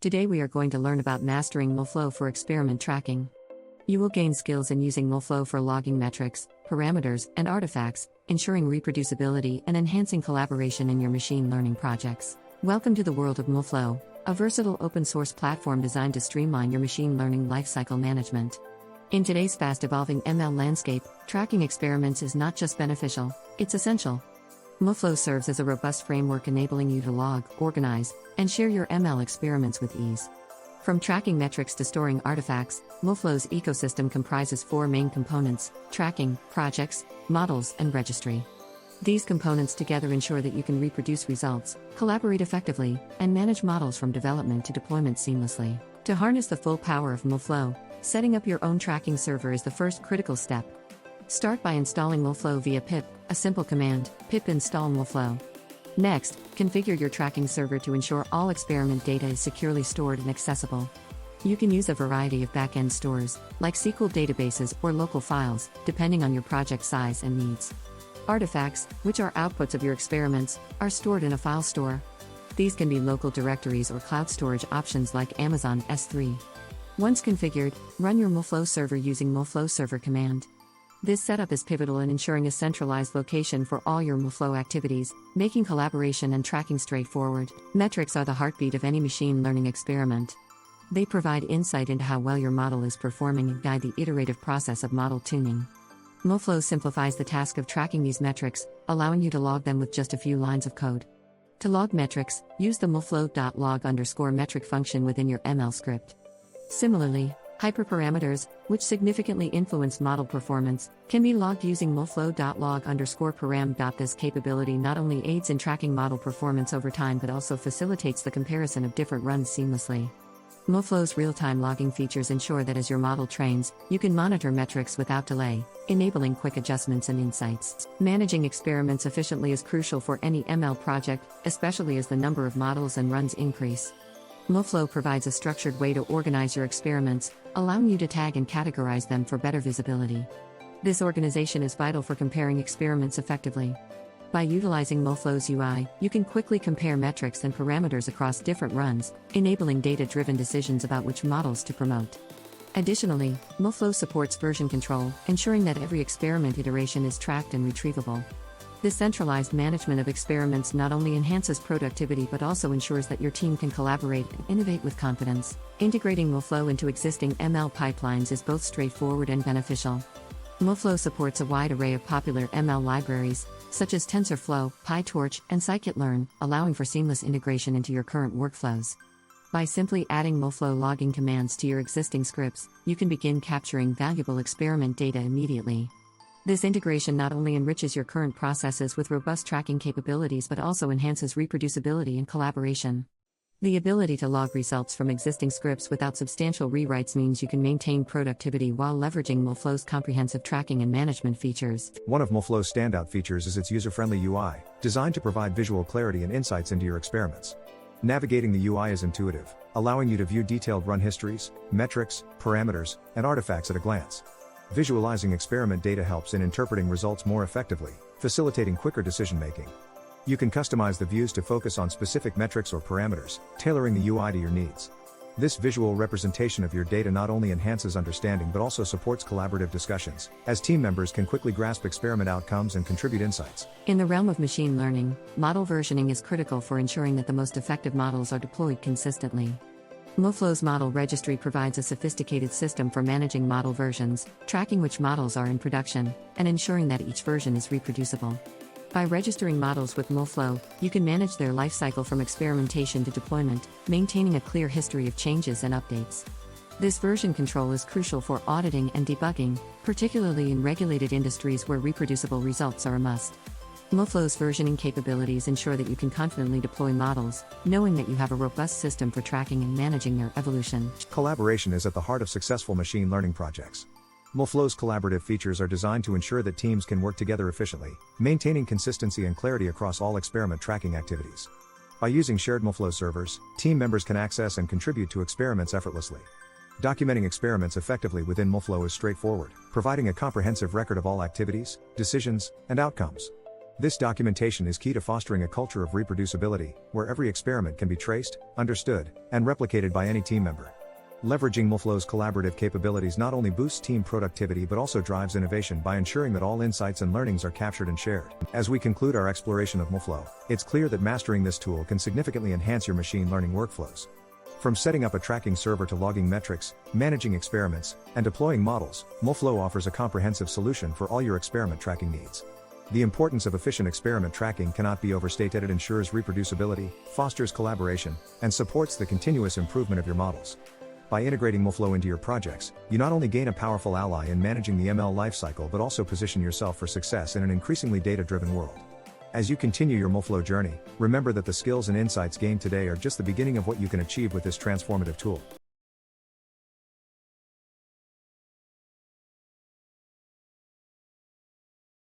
Today we are going to learn about mastering MLflow for experiment tracking. You will gain skills in using MLflow for logging metrics, parameters, and artifacts, ensuring reproducibility and enhancing collaboration in your machine learning projects. Welcome to the world of MLflow, a versatile open-source platform designed to streamline your machine learning lifecycle management. In today's fast-evolving ML landscape, tracking experiments is not just beneficial, it's essential. MLflow serves as a robust framework enabling you to log, organize, and share your ML experiments with ease. From tracking metrics to storing artifacts, MLflow's ecosystem comprises four main components: tracking, projects, models, and registry. These components together ensure that you can reproduce results, collaborate effectively, and manage models from development to deployment seamlessly. To harness the full power of MLflow, setting up your own tracking server is the first critical step. Start by installing MLflow via pip, a simple command, pip install MLflow. Next, configure your tracking server to ensure all experiment data is securely stored and accessible. You can use a variety of back-end stores, like SQL databases or local files, depending on your project size and needs. Artifacts, which are outputs of your experiments, are stored in a file store. These can be local directories or cloud storage options like Amazon S3. Once configured, run your MLflow server using MLflow server command. This setup is pivotal in ensuring a centralized location for all your MLflow activities, making collaboration and tracking straightforward. Metrics are the heartbeat of any machine learning experiment. They provide insight into how well your model is performing and guide the iterative process of model tuning. MLflow simplifies the task of tracking these metrics, allowing you to log them with just a few lines of code. To log metrics, use the MLflow.log_metric function within your ML script. Similarly, hyperparameters, which significantly influence model performance, can be logged using MLflow.log_param. This capability not only aids in tracking model performance over time but also facilitates the comparison of different runs seamlessly. MLflow's real-time logging features ensure that as your model trains, you can monitor metrics without delay, enabling quick adjustments and insights. Managing experiments efficiently is crucial for any ML project, especially as the number of models and runs increase. MLflow provides a structured way to organize your experiments, allowing you to tag and categorize them for better visibility. This organization is vital for comparing experiments effectively. By utilizing MLflow's UI, you can quickly compare metrics and parameters across different runs, enabling data-driven decisions about which models to promote. Additionally, MLflow supports version control, ensuring that every experiment iteration is tracked and retrievable. This centralized management of experiments not only enhances productivity but also ensures that your team can collaborate and innovate with confidence. Integrating MLflow into existing ML pipelines is both straightforward and beneficial. MLflow supports a wide array of popular ML libraries, such as TensorFlow, PyTorch, and scikit-learn, allowing for seamless integration into your current workflows. By simply adding MLflow logging commands to your existing scripts, you can begin capturing valuable experiment data immediately. This integration not only enriches your current processes with robust tracking capabilities but also enhances reproducibility and collaboration. The ability to log results from existing scripts without substantial rewrites means you can maintain productivity while leveraging MLflow's comprehensive tracking and management features. One of MLflow's standout features is its user-friendly UI, designed to provide visual clarity and insights into your experiments. Navigating the UI is intuitive, allowing you to view detailed run histories, metrics, parameters, and artifacts at a glance. Visualizing experiment data helps in interpreting results more effectively, facilitating quicker decision-making. You can customize the views to focus on specific metrics or parameters, tailoring the UI to your needs. This visual representation of your data not only enhances understanding but also supports collaborative discussions, as team members can quickly grasp experiment outcomes and contribute insights. In the realm of machine learning, model versioning is critical for ensuring that the most effective models are deployed consistently. MLflow's model registry provides a sophisticated system for managing model versions, tracking which models are in production, and ensuring that each version is reproducible. By registering models with MLflow, you can manage their lifecycle from experimentation to deployment, maintaining a clear history of changes and updates. This version control is crucial for auditing and debugging, particularly in regulated industries where reproducible results are a must. MLflow's versioning capabilities ensure that you can confidently deploy models, knowing that you have a robust system for tracking and managing their evolution. Collaboration is at the heart of successful machine learning projects. MLflow's collaborative features are designed to ensure that teams can work together efficiently, maintaining consistency and clarity across all experiment tracking activities. By using shared MLflow servers, team members can access and contribute to experiments effortlessly. Documenting experiments effectively within MLflow is straightforward, providing a comprehensive record of all activities, decisions, and outcomes. This documentation is key to fostering a culture of reproducibility, where every experiment can be traced, understood, and replicated by any team member. Leveraging MLflow's collaborative capabilities not only boosts team productivity but also drives innovation by ensuring that all insights and learnings are captured and shared. As we conclude our exploration of MLflow, it's clear that mastering this tool can significantly enhance your machine learning workflows. From setting up a tracking server to logging metrics, managing experiments, and deploying models, MLflow offers a comprehensive solution for all your experiment tracking needs. The importance of efficient experiment tracking cannot be overstated. It ensures reproducibility, fosters collaboration, and supports the continuous improvement of your models. By integrating MLflow into your projects, you not only gain a powerful ally in managing the ML lifecycle but also position yourself for success in an increasingly data-driven world. As you continue your MLflow journey, remember that the skills and insights gained today are just the beginning of what you can achieve with this transformative tool.